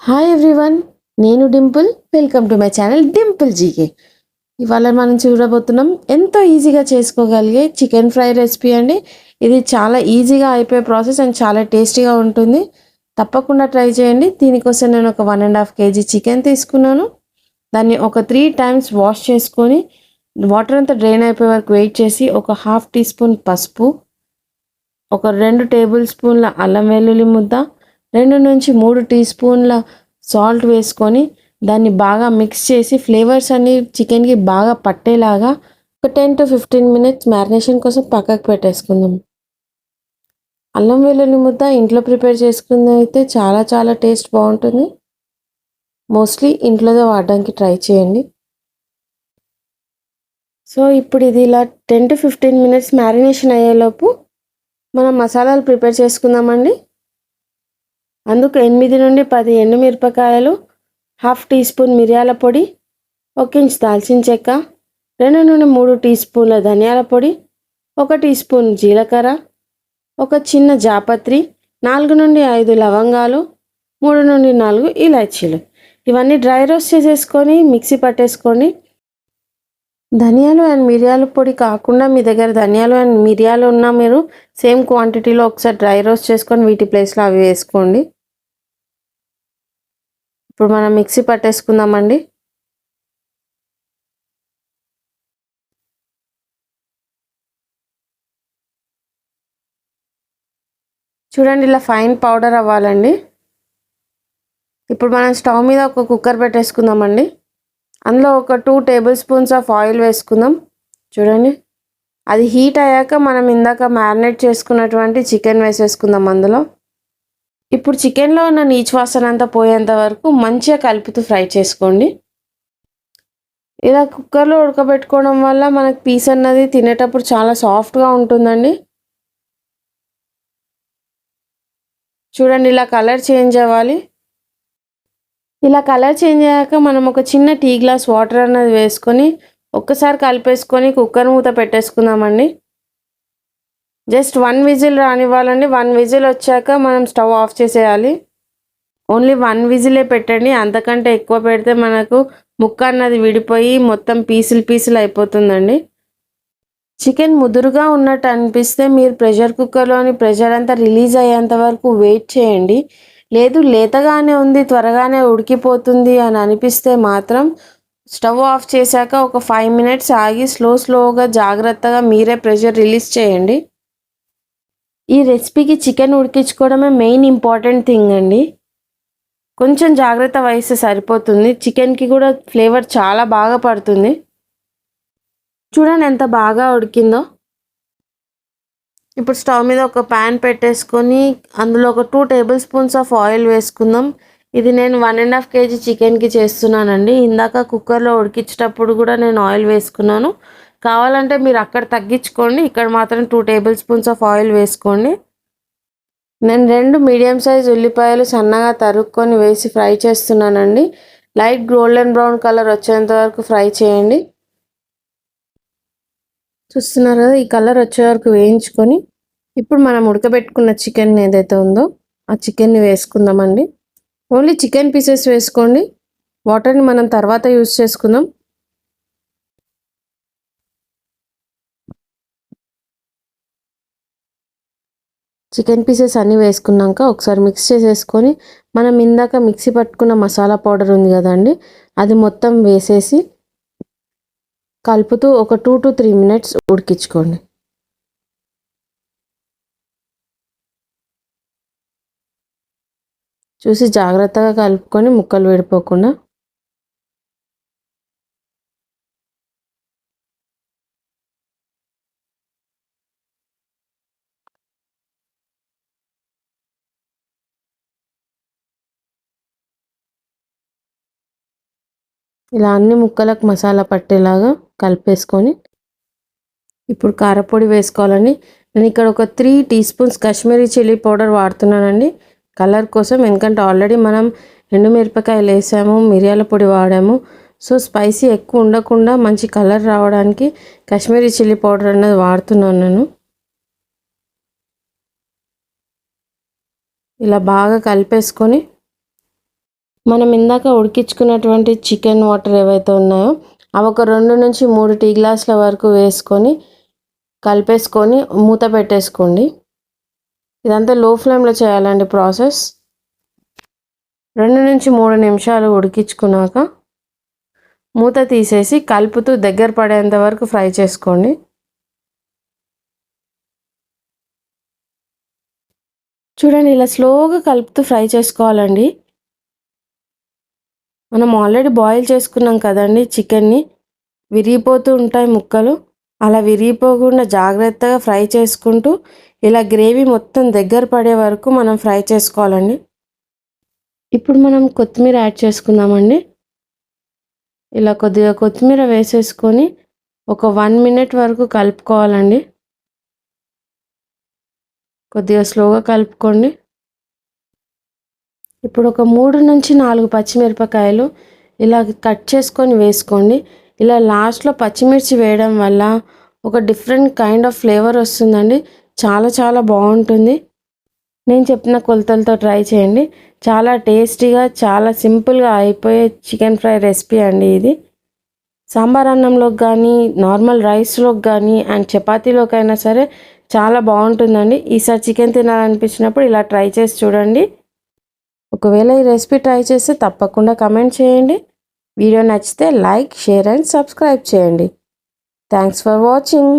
Hi everyone, నేను Dimple. Welcome to my channel Dimple GK. ఇవాళ మనం చూడబోతున్నాం ఎంతో ఈజీగా చేసుకోగలిగే చికెన్ ఫ్రై రెసిపీ అండి. ఇది చాలా ఈజీగా అయిపోయే ప్రాసెస్ అండ్ చాలా టేస్టీగా ఉంటుంది. తప్పకుండా ట్రై చేయండి. దీనికోసం నేను ఒక 1.5 kg చికెన్ తీసుకున్నాను. దాన్ని ఒక 3 times వాష్ చేసుకొని వాటర్ అంతా డ్రైన్ అయిపోయే వరకు వెయిట్ చేసి ఒక 1/2 teaspoon పసుపు, ఒక 2 tablespoons అల్లం వెల్లుల్లి ముద్ద, 2 నుంచి 3 teaspoons సాల్ట్ వేసుకొని దాన్ని బాగా మిక్స్ చేసి ఫ్లేవర్స్ అన్ని చికెన్కి బాగా పట్టేలాగా ఒక 10 to 15 minutes మ్యారినేషన్ కోసం పక్కకు పెట్టేసుకుందాం. అల్లం వెల్లుల్లి ముద్ద ఇంట్లో ప్రిపేర్ చేసుకుంది అయితే చాలా చాలా టేస్ట్ బాగుంటుంది. మోస్ట్లీ ఇంట్లోనే వాడడానికి ట్రై చేయండి. సో ఇప్పుడు ఇది ఇలా 10 to 15 minutes మ్యారినేషన్ అయ్యేలోపు మనం మసాలాలు ప్రిపేర్ చేసుకుందామండి. అందుకు 8 నుండి 10 ఎండుమిరపకాయలు, 1/2 teaspoon మిరియాల పొడి, 1 ఇంచ్ దాల్చిన చెక్క, 2 నుండి 3 teaspoonల ధనియాల పొడి, 1 teaspoon జీలకర్ర, ఒక చిన్న జాపత్రి, 4 నుండి 5 లవంగాలు, 3 నుండి 4 ఇలాచీలు. ఇవన్నీ డ్రై రోస్ట్ చేసేసుకొని మిక్సీ పట్టేసుకోండి. ధనియాలు అండ్ మిరియాల పొడి కాకుండా మీ దగ్గర ధనియాలు అండ్ మిరియాలు ఉన్నా మీరు సేమ్ క్వాంటిటీలో ఒకసారి డ్రై రోస్ట్ చేసుకొని వీటి ప్లేస్లో అవి వేసుకోండి. ఇప్పుడు మనం మిక్సీ పట్టేసుకుందామండి. చూడండి, ఇలా ఫైన్ పౌడర్ అవ్వాలండి. ఇప్పుడు మనం స్టవ్ మీద ఒక కుక్కర్ పెట్టేసుకుందామండి. అందులో ఒక 2 tablespoons ఆఫ్ ఆయిల్ వేసుకుందాం. చూడండి, అది హీట్ అయ్యాక మనం ఇందాక మ్యారినేట్ చేసుకున్నటువంటి చికెన్ వేసేసుకుందాం అందులో. ఇప్పుడు చికెన్లో ఉన్న నీచు వాసన అంతా పోయేంత వరకు మంచిగా కలుపుతూ ఫ్రై చేసుకోండి. ఇలా కుక్కర్లో ఉడకబెట్టుకోవడం వల్ల మనకు పీస్ అన్నది తినేటప్పుడు చాలా సాఫ్ట్గా ఉంటుందండి. చూడండి, ఇలా కలర్ చేంజ్ అవ్వాలి. ఇలా కలర్ చేంజ్ అయ్యాక మనం ఒక చిన్న టీ గ్లాస్ వాటర్ అన్నది వేసుకొని ఒక్కసారి కలిపేసుకొని కుక్కర్ మూత పెట్టేసుకుందామండి. జస్ట్ 1 విజిల్ రానివ్వాలండి. 1 విజిల్ వచ్చాక మనం స్టవ్ ఆఫ్ చేసేయాలి. ఓన్లీ 1 విజిలే పెట్టండి. అంతకంటే ఎక్కువ పెడితే మనకు ముక్క అన్నది విడిపోయి మొత్తం పీసులు అయిపోతుందండి. చికెన్ ముదురుగా ఉన్నట్టు అనిపిస్తే మీరు ప్రెషర్ కుక్కర్లోని ప్రెషర్ అంతా రిలీజ్ అయ్యేంత వరకు వెయిట్ చేయండి. లేదు లేతగానే ఉంది, త్వరగానే ఉడికిపోతుంది అని అనిపిస్తే మాత్రం స్టవ్ ఆఫ్ చేశాక ఒక 5 minutes ఆగి స్లోగా జాగ్రత్తగా మీరే ప్రెషర్ రిలీజ్ చేయండి. ఈ రెసిపీకి చికెన్ ఉడికించుకోవడమే మెయిన్ ఇంపార్టెంట్ థింగ్ అండి. కొంచెం జాగ్రత్త వహిస్తే సరిపోతుంది. చికెన్కి కూడా ఫ్లేవర్ చాలా బాగా పడుతుంది. చూడండి ఎంత బాగా ఉడికిందో. ఇప్పుడు స్టవ్ మీద ఒక ప్యాన్ పెట్టేసుకొని అందులో ఒక 2 tablespoons ఆఫ్ ఆయిల్ వేసుకుందాం. ఇది నేను 1.5 kg చికెన్కి చేస్తున్నానండి. ఇందాక కుక్కర్లో ఉడికించేటప్పుడు కూడా నేను ఆయిల్ వేసుకున్నాను. కావాలంటే మీరు అక్కడ తగ్గించుకోండి, ఇక్కడ మాత్రం 2 tablespoons ఆఫ్ ఆయిల్ వేసుకోండి. నేను 2 మీడియం సైజ్ ఉల్లిపాయలు సన్నగా తరుక్కొని వేసి ఫ్రై చేస్తున్నానండి. లైట్ గోల్డెన్ బ్రౌన్ కలర్ వచ్చేంత వరకు ఫ్రై చేయండి. చూస్తున్నారు కదా, ఈ కలర్ వచ్చే వరకు వేయించుకొని ఇప్పుడు మనం ఉడకబెట్టుకున్న చికెన్ ఏదైతే ఉందో ఆ చికెన్ని వేసుకుందామండి. ఓన్లీ చికెన్ పీసెస్ వేసుకోండి. వాటర్ని మనం తర్వాత యూజ్ చేసుకుందాం. చికెన్ పీసెస్ అన్నీ వేసుకున్నాక ఒకసారి మిక్స్ చేసేసుకొని మనం ఇందాక మిక్సీ పట్టుకున్న మసాలా పౌడర్ ఉంది కదండి, అది మొత్తం వేసేసి కలుపుతూ ఒక 2 to 3 minutes ఉడికించుకోండి. చూసి జాగ్రత్తగా కలుపుకొని ముక్కలు విడిపోకుండా. ఇలా అన్ని ముక్కలకు మసాలా పట్టేలాగా కలిపేసుకొని ఇప్పుడు కారపొడి వేసుకోవాలండి. నేను ఇక్కడ ఒక 3 teaspoons కాశ్మీరీ చిల్లీ పౌడర్ వాడుతున్నానండి కలర్ కోసం. ఎందుకంటే ఆల్రెడీ మనం ఎండుమిరపకాయలు వేసాము, మిరియాల పొడి వాడాము. సో స్పైసీ ఎక్కువ ఉండకుండా మంచి కలర్ రావడానికి కాశ్మీరీ చిల్లీ పౌడర్ అనేది వాడుతున్నాను నేను. ఇలా బాగా కలిపేసుకొని మనం ఇందాక ఉడికించుకున్నటువంటి చికెన్ వాటర్ ఏవైతే ఉన్నాయో అవి ఒక 2 నుంచి 3 టీ గ్లాసుల వరకు వేసుకొని కలిపేసుకొని మూత పెట్టేసుకోండి. ఇదంతా లో ఫ్లేమ్లో చేయాలండి ప్రాసెస్. 2 నుంచి 3 నిమిషాలు ఉడికించుకున్నాక మూత తీసేసి కలుపుతూ దగ్గర పడేంత వరకు ఫ్రై చేసుకోండి. చూడండి, ఇలా స్లోగా కలుపుతూ ఫ్రై చేసుకోవాలండి. మనం ఆల్రెడీ బాయిల్ చేసుకున్నాం కదండి చికెన్ని, విరిగిపోతూ ఉంటాయి ముక్కలు. అలా విరిగిపోకుండా జాగ్రత్తగా ఫ్రై చేసుకుంటూ ఇలా గ్రేవీ మొత్తం దగ్గర పడే వరకు మనం ఫ్రై చేసుకోవాలండి. ఇప్పుడు మనం కొత్తిమీర యాడ్ చేసుకుందామండి. ఇలా కొద్దిగా కొత్తిమీర వేసేసుకొని ఒక 1 మినిట్ వరకు కలుపుకోవాలండి. కొద్దిగా స్లోగా కలుపుకోండి. ఇప్పుడు ఒక 3 నుంచి 4 పచ్చిమిరపకాయలు ఇలా కట్ చేసుకొని వేసుకోండి. ఇలా లాస్ట్లో పచ్చిమిర్చి వేయడం వల్ల ఒక డిఫరెంట్ కైండ్ ఆఫ్ ఫ్లేవర్ వస్తుందండి. చాలా చాలా బాగుంటుంది. నేను చెప్పిన కొలతలతో ట్రై చేయండి. చాలా టేస్టీగా, చాలా సింపుల్గా అయిపోయే చికెన్ ఫ్రై రెసిపీ అండి ఇది. సాంబార్ అన్నంలోకి కానీ, నార్మల్ రైస్లోకి కానీ అండ్ చపాతీలోకైనా సరే చాలా బాగుంటుందండి. ఈసారి చికెన్ తినాలనిపించినప్పుడు ఇలా ట్రై చేసి చూడండి. ఒకవేళ ఈ రెసిపీ ట్రై చేస్తే తప్పకుండా కమెంట్ చేయండి. వీడియో నచ్చితే లైక్, షేర్ అండ్ సబ్స్క్రైబ్ చేయండి. Thanks for watching.